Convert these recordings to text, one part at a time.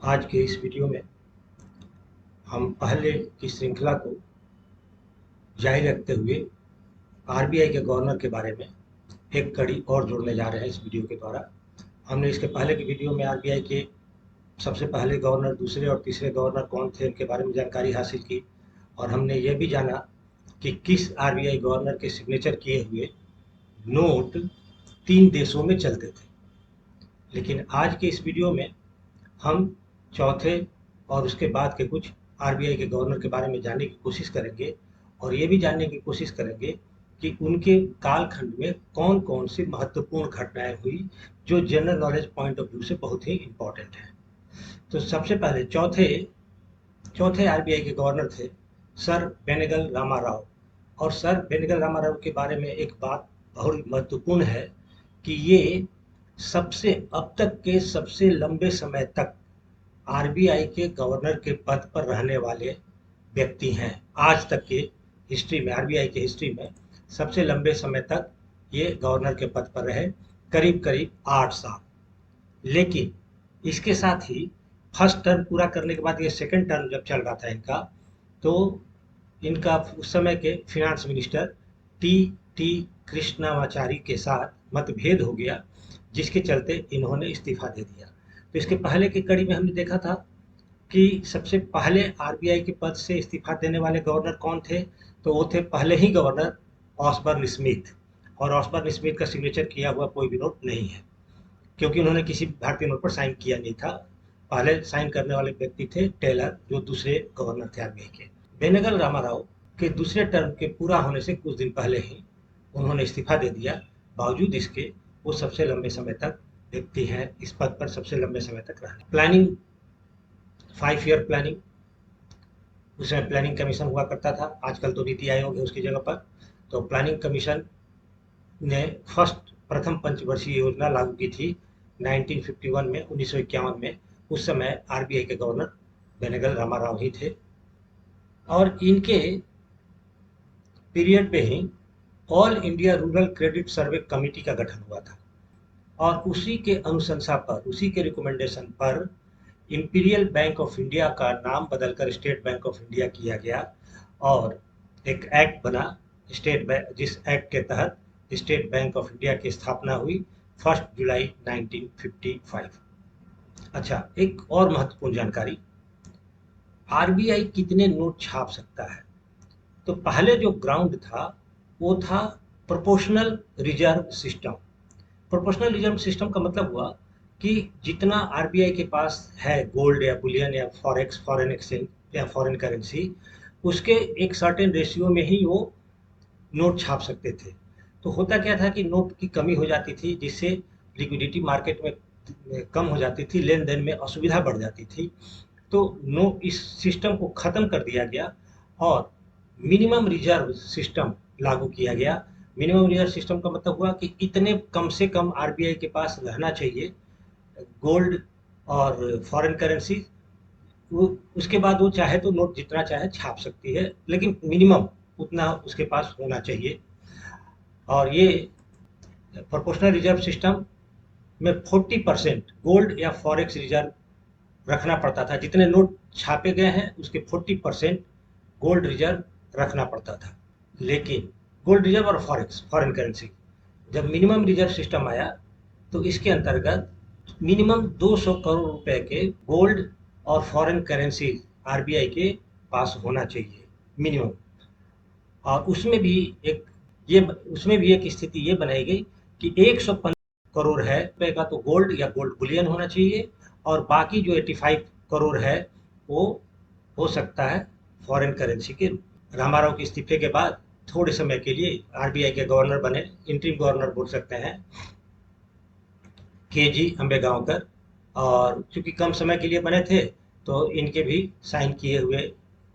आज के इस वीडियो में हम पहले की श्रृंखला को जारी रखते हुए आरबीआई के गवर्नर के बारे में एक कड़ी और जोड़ने जा रहे हैं इस वीडियो के द्वारा। हमने इसके पहले की वीडियो में आरबीआई के सबसे पहले गवर्नर, दूसरे और तीसरे गवर्नर कौन थे, इनके बारे में जानकारी हासिल की और हमने ये भी जाना कि किस आरबीआई गवर्नर के सिग्नेचर किए हुए नोट 3 देशों में चलते थे। लेकिन आज के इस वीडियो में हम चौथे और उसके बाद के कुछ आरबीआई के गवर्नर के बारे में जानने की कोशिश करेंगे और ये भी जानने की कोशिश करेंगे कि उनके कालखंड में कौन कौन सी महत्वपूर्ण घटनाएं हुई जो general knowledge point of view से बहुत ही इम्पोर्टेंट है। तो सबसे पहले चौथे आरबीआई के गवर्नर थे सर बेनेगल रामाराव। और सर बेनेगल रामाराव के बारे में एक बात बहुत महत्वपूर्ण है कि ये अब तक के सबसे लंबे समय तक आरबीआई के गवर्नर के पद पर रहने वाले व्यक्ति हैं। आज तक के हिस्ट्री में, आरबीआई के हिस्ट्री में सबसे लंबे समय तक ये गवर्नर के पद पर रहे, करीब करीब 8 साल। लेकिन इसके साथ ही फर्स्ट टर्म पूरा करने के बाद ये सेकंड टर्म जब चल रहा था इनका, तो इनका उस समय के finance minister T T Krishnamachari के साथ मतभेद हो गया, जिसके चलते इन्होंने इस्तीफा दे दिया। तो इसके पहले की कड़ी में हमने देखा था कि सबसे पहले आरबीआई के पद से इस्तीफा देने वाले गवर्नर कौन थे, तो वो थे पहले ही गवर्नर ऑसबर्न स्मिथ। और ऑसबर्न स्मिथ का सिग्नेचर किया हुआ कोई भी नोट नहीं है, क्योंकि उन्होंने किसी भारतीय नोट पर साइन किया नहीं था। पहले साइन करने वाले व्यक्ति थे टेलर, जो दूसरे गवर्नर थे आरबीआई के। बेनेगल रामाराव के दूसरे टर्म के पूरा होने से कुछ दिन पहले ही उन्होंने इस्तीफा दे दिया। बावजूद इसके वो सबसे लंबे समय तक व्यक्ति हैं इस पद पर, सबसे लंबे समय तक रहने। प्लानिंग, 5 ईयर प्लानिंग, उसमें प्लानिंग कमीशन हुआ करता था, आजकल तो नीति आयोग है उसकी जगह पर। तो प्लानिंग कमीशन ने प्रथम पंचवर्षीय योजना लागू की थी 1951 में, 1951 में। उस समय आरबीआई के गवर्नर बेनेगल रामाराव ही थे और इनके पीरियड में ही ऑल इंडिया रूरल क्रेडिट सर्वे कमेटी का गठन हुआ था और उसी के अनुशंसा पर, उसी के रिकमेंडेशन पर इंपीरियल बैंक ऑफ इंडिया का नाम बदलकर स्टेट बैंक ऑफ इंडिया किया गया और एक एक्ट बना स्टेट बैंक, जिस एक्ट के तहत स्टेट बैंक ऑफ इंडिया की स्थापना हुई 1 जुलाई 1955। अच्छा, एक और महत्वपूर्ण जानकारी, आरबीआई कितने नोट छाप सकता है। तो पहले जो ग्राउंड था वो था proportional reserve system. Proportional reserve system का मतलब हुआ कि जितना आरबीआई के पास है गोल्ड या बुलियन या फॉरेक्स, फॉरेन एक्सचेंज या फॉरेन करेंसी, उसके एक सर्टेन रेशियो में ही वो नोट छाप सकते थे। तो होता क्या था कि नोट की कमी हो जाती थी, जिससे लिक्विडिटी मार्केट में कम हो जाती थी, लेन देन में असुविधा बढ़ जाती थी। तो इस सिस्टम को ख़त्म कर दिया गया और मिनिमम रिजर्व सिस्टम लागू किया गया। मिनिमम रिजर्व सिस्टम का मतलब हुआ कि इतने कम से कम आरबीआई के पास रहना चाहिए गोल्ड और फॉरेन करेंसी। उसके बाद वो चाहे तो नोट जितना चाहे छाप सकती है, लेकिन मिनिमम उतना उसके पास होना चाहिए। और ये प्रोपोर्शनल रिजर्व सिस्टम में 40% गोल्ड या फॉरेक्स रिजर्व रखना पड़ता था। जितने नोट छापे गए हैं उसके 40% गोल्ड रिजर्व रखना पड़ता था। लेकिन गोल्ड रिजर्व और फॉरेक्स, फॉरेन करेंसी, जब मिनिमम रिजर्व सिस्टम आया तो इसके अंतर्गत मिनिमम 200 करोड़ रुपए के गोल्ड और फॉरेन करेंसी आरबीआई के पास होना चाहिए मिनिमम। और उसमें भी एक स्थिति ये बनाई गई कि 115 करोड़ है रुपए का तो गोल्ड या गोल्ड बुलियन होना चाहिए और बाकी जो 85 करोड़ है वो हो सकता है फॉरेन करेंसी के रूप। रामाराव के इस्तीफे के बाद थोड़े समय के लिए आरबीआई के गवर्नर बने, इंटरिम गवर्नर बोल सकते हैं, के जी अम्बेगांवकर। और चूंकि कम समय के लिए बने थे तो इनके भी साइन किए हुए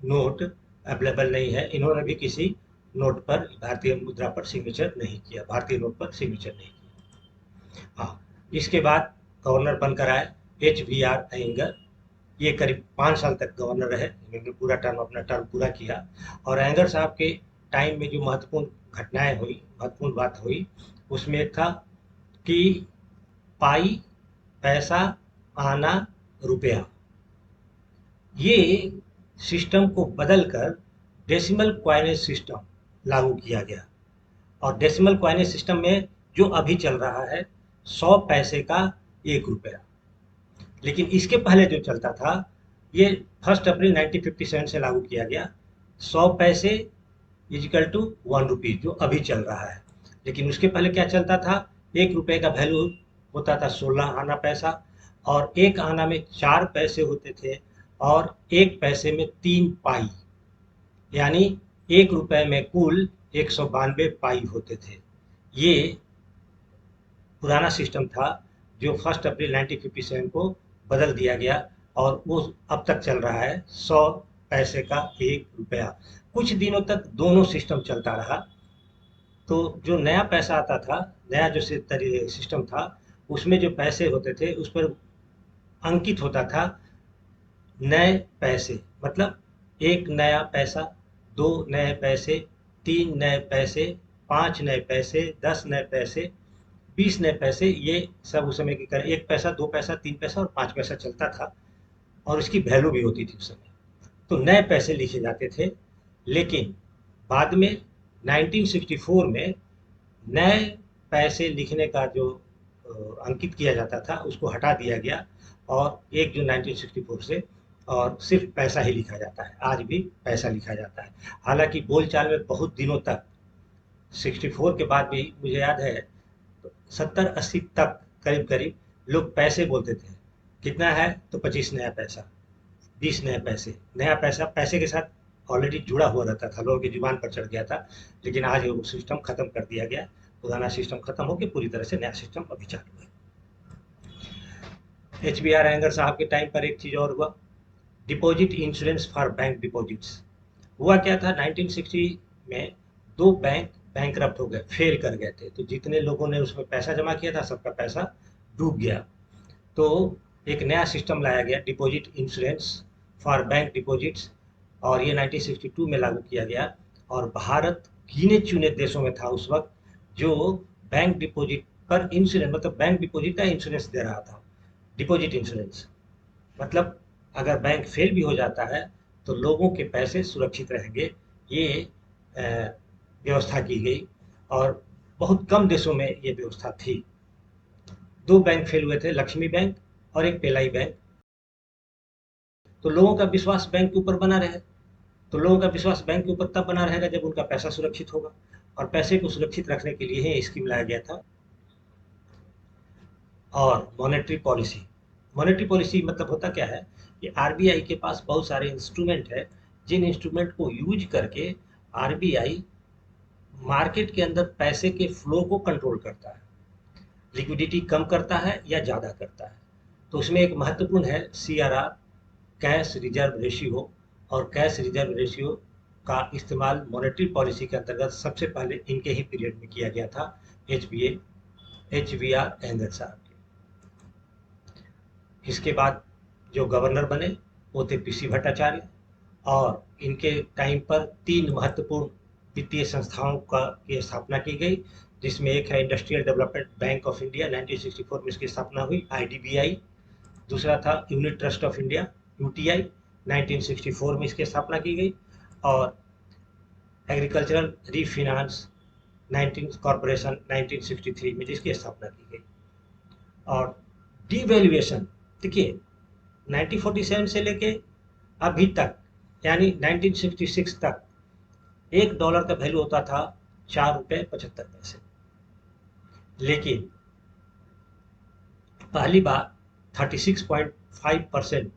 नोट अवेलेबल नहीं है। इन्होंने भी किसी नोट पर, भारतीय मुद्रा पर सिग्नेचर नहीं किया, भारतीय नोट पर सिग्नेचर नहीं किया। हाँ, इसके बाद गवर्नर बनकर आए HVR अयंगर। ये करीब 5 साल तक गवर्नर रहे, इन्होंने अपना टर्म पूरा किया। और अयंगर साहब के टाइम में जो महत्वपूर्ण घटनाएं हुई, महत्वपूर्ण बात हुई, उसमें एक था कि पाई, पैसा, आना, रुपया, ये सिस्टम को बदलकर डेसिमल क्वाइनेज सिस्टम लागू किया गया। और डेसिमल क्वाइनेज सिस्टम में जो अभी चल रहा है 100 पैसे का 1 रुपया। लेकिन इसके पहले जो चलता था ये 1 अप्रैल 1957 से लागू किया गया। 100 पैसे इजिकल टू 1 रुपीज जो अभी चल रहा है। लेकिन उसके पहले क्या चलता था, 1 रुपए का वैल्यू होता था 16 आना पैसा, और 1 आना में 4 पैसे होते थे, और 1 पैसे में 3 पाई, यानी 1 रुपए में कुल 192 पाई होते थे। ये पुराना सिस्टम था जो 1 अप्रैल 1957 को बदल दिया गया, और वो अब तक चल रहा है 100 पैसे का 1 रुपया। कुछ दिनों तक दोनों सिस्टम चलता रहा। तो जो नया पैसा आता था, नया जो सिस्टम था, उसमें जो पैसे होते थे उस पर अंकित होता था नए पैसे, मतलब 1 नया पैसा, 2 नए पैसे, 3 नए पैसे, 5 नए पैसे, 10 नए पैसे, 20 नए पैसे। ये सब उस समय की 1 पैसा, 2 पैसा, 3 पैसा और 5 पैसा चलता था, और उसकी वैल्यू भी होती थी उस समय। तो नए पैसे लिखे जाते थे। लेकिन बाद में 1964 में नए पैसे लिखने का जो अंकित किया जाता था उसको हटा दिया गया, और 1 जून 1964 से और सिर्फ पैसा ही लिखा जाता है। आज भी पैसा लिखा जाता है। हालांकि बोलचाल में बहुत दिनों तक 64 के बाद भी मुझे याद है 70-80 तक करीब करीब लोग पैसे बोलते थे। कितना है तो 25 नया पैसा, 20 नए पैसे। नया पैसा पैसे के साथ ऑलरेडी जुड़ा हुआ रहता था, लोगों की जुबान पर चढ़ गया था। लेकिन आज वो सिस्टम खत्म कर दिया गया। पुराना सिस्टम खत्म होकर पूरी तरह से नया सिस्टम अभी चालू है। HBR अयंगर साहब के टाइम पर एक चीज और हुआ, deposit insurance for bank deposits. हुआ क्या था, 1960 में 2 बैंक बैंकरप्ट हो गए, फेल कर गए थे। तो जितने लोगों ने उसमें पैसा जमा किया था सबका पैसा डूब गया। तो एक नया सिस्टम लाया गया, deposit insurance for bank deposits, और ये 1962 में लागू किया गया। और भारत गिने चुने देशों में था उस वक्त जो बैंक डिपॉजिट पर इंश्योरेंस, मतलब बैंक डिपॉजिट का इंश्योरेंस दे रहा था। डिपॉजिट इंश्योरेंस मतलब अगर बैंक फेल भी हो जाता है तो लोगों के पैसे सुरक्षित रहेंगे। ये व्यवस्था की गई, और बहुत कम देशों में ये व्यवस्था थी। 2 बैंक फेल हुए थे, लक्ष्मी बैंक और एक पेलाई बैंक। तो लोगों का विश्वास बैंक के ऊपर बना रहे। तो लोगों का विश्वास बैंक के ऊपर तब बना रहेगा जब उनका पैसा सुरक्षित होगा, और पैसे को सुरक्षित रखने के लिए ही स्कीम लाया गया था। और मॉनेटरी पॉलिसी, मॉनेटरी पॉलिसी मतलब होता क्या है कि आरबीआई के पास बहुत सारे इंस्ट्रूमेंट है, जिन इंस्ट्रूमेंट को यूज करके आरबीआई मार्केट के अंदर पैसे के फ्लो को कंट्रोल करता है, लिक्विडिटी कम करता है या ज़्यादा करता है। तो उसमें एक महत्वपूर्ण है CRR, कैश रिजर्व रेशियो। और कैश रिजर्व रेशियो का इस्तेमाल मॉनेटरी पॉलिसी के अंतर्गत सबसे पहले इनके ही पीरियड में किया गया था, HBR अयंगर साहब के। इसके बाद जो गवर्नर बने वो थे PC भट्टाचार्य, और इनके टाइम पर 3 महत्वपूर्ण वित्तीय संस्थाओं की स्थापना की गई, जिसमें एक है industrial development bank of India, 1964 में इसकी स्थापना हुई, IDBI। दूसरा था unit trust of India, UTI, 1964 में इसकी स्थापना की गई। और एग्रीकल्चरल रीफिनांस 19 कॉरपोरेशन 1963 में जिसकी स्थापना की गई। और डिवैल्यूएशन देखिए 1947 से लेके अभी तक, यानी 1966 तक $1 का वैल्यू होता था 4 रुपये 75 पैसे। लेकिन पहली बार 36.5%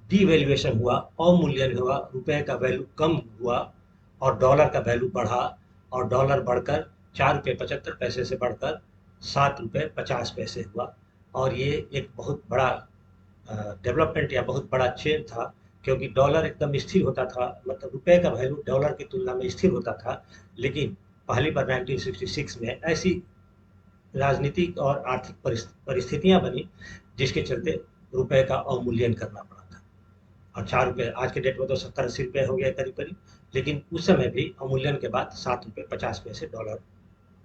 डिवैल्यूएशन हुआ, अवमूल्यन हुआ, रुपए का वैल्यू कम हुआ और डॉलर का वैल्यू बढ़ा, और डॉलर बढ़कर 4 रुपये 75 पैसे से बढ़कर 7 रुपये 50 पैसे हुआ। और ये एक बहुत बड़ा डेवलपमेंट या बहुत बड़ा चेंज था, क्योंकि डॉलर एकदम स्थिर होता था, मतलब रुपए का वैल्यू डॉलर की तुलना में स्थिर होता था। लेकिन पहली बार 1966 में ऐसी राजनीतिक और आर्थिक परिस्थितियां बनी जिसके चलते रुपए का अवमूल्यन करना पड़ा था। और 4 रुपये, आज के डेट में तो 70-80 रुपये हो गया करीब करीब, लेकिन उस समय भी अवमूल्यन के बाद 7 रुपये 50 पैसे डॉलर,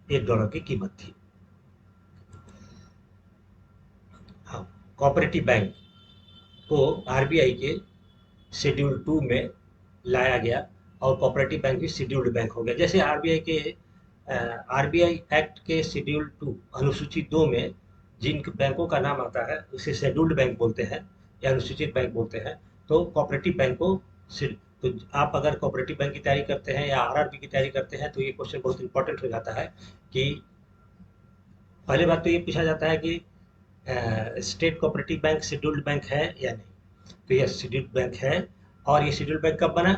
$1 की कीमत थी। हाँ, कोऑपरेटिव बैंक, को आरबीआई के शेड्यूल 2 में लाया गया और कोऑपरेटिव बैंक भी शेड्यूल्ड बैंक हो गया। जैसे आरबीआई एक्ट के शेड्यूल 2 अनुसूची 2 में जिन बैंकों का नाम आता है उसे शेड्यूल्ड बैंक बोलते हैं या अनुसूचित बैंक बोलते हैं। तो कोऑपरेटिव बैंक को तो आप अगर कोऑपरेटिव बैंक की तैयारी करते हैं या आरआरबी की तैयारी करते हैं तो ये क्वेश्चन बहुत इंपॉर्टेंट हो जाता है कि पहले बात तो ये पूछा जाता है कि state cooperative bank scheduled bank है या नहीं। तो यह शेड्यूल्ड बैंक है। और ये शेड्यूल्ड बैंक कब बना?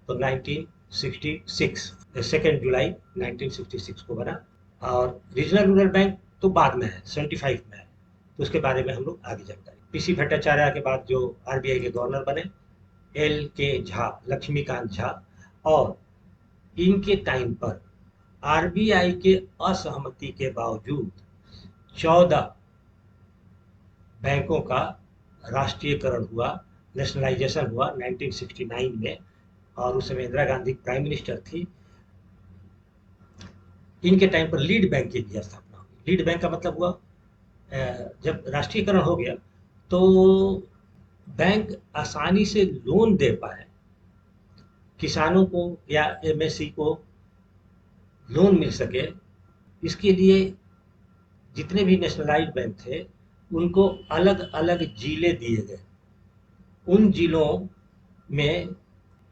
तो 1966 2 जुलाई 1966 को बना। और रीजनल रूरल बैंक तो बाद में है, 75 में है। तो उसके बारे में हम लोग आगे जानकारी। पीसी भट्टाचार्य के बाद जो आरबीआई के गवर्नर बने एल के झा, लक्ष्मीकांत झा, और इनके टाइम पर आरबीआई के असहमति के बावजूद 14 बैंकों का राष्ट्रीयकरण हुआ, नेशनलाइजेशन हुआ 1969 में। और उस समय इंदिरा गांधी प्राइम मिनिस्टर थी। इनके टाइम पर लीड बैंक की भी स्थापना हुई। लीड बैंक का मतलब हुआ जब राष्ट्रीयकरण हो गया तो बैंक आसानी से लोन दे पाए, किसानों को या एमएससी को लोन मिल सके। इसके लिए जितने भी नेशनलाइज्ड बैंक थे उनको अलग अलग जिले दिए गए। उन जिलों में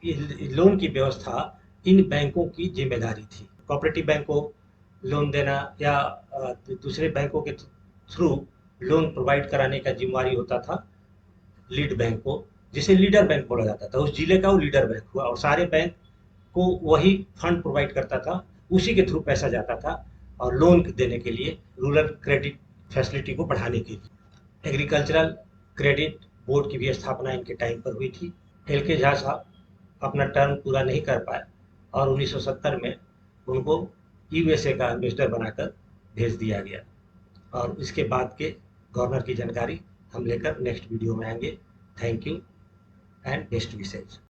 लोन की व्यवस्था इन बैंकों की जिम्मेदारी थी। कोऑपरेटिव बैंक को लोन देना या दूसरे बैंकों के थ्रू लोन प्रोवाइड कराने का जिम्मेवारी होता था लीड बैंक को, जिसे लीडर बैंक बोला जाता था। उस जिले का वो लीडर बैंक हुआ और सारे बैंक को वही फंड प्रोवाइड करता था, उसी के थ्रू पैसा जाता था और लोन देने के लिए, रूरल क्रेडिट फैसिलिटी को बढ़ाने के लिए। एग्रीकल्चरल क्रेडिट बोर्ड की भी स्थापना इनके टाइम पर हुई थी। एल के झा साहब अपना टर्म पूरा नहीं कर पाए और 1970 में उनको यूएसए का एम्बेसडर बनाकर भेज दिया गया। और इसके बाद के गवर्नर की जानकारी हम लेकर नेक्स्ट वीडियो में आएंगे। Thank you and best wishes.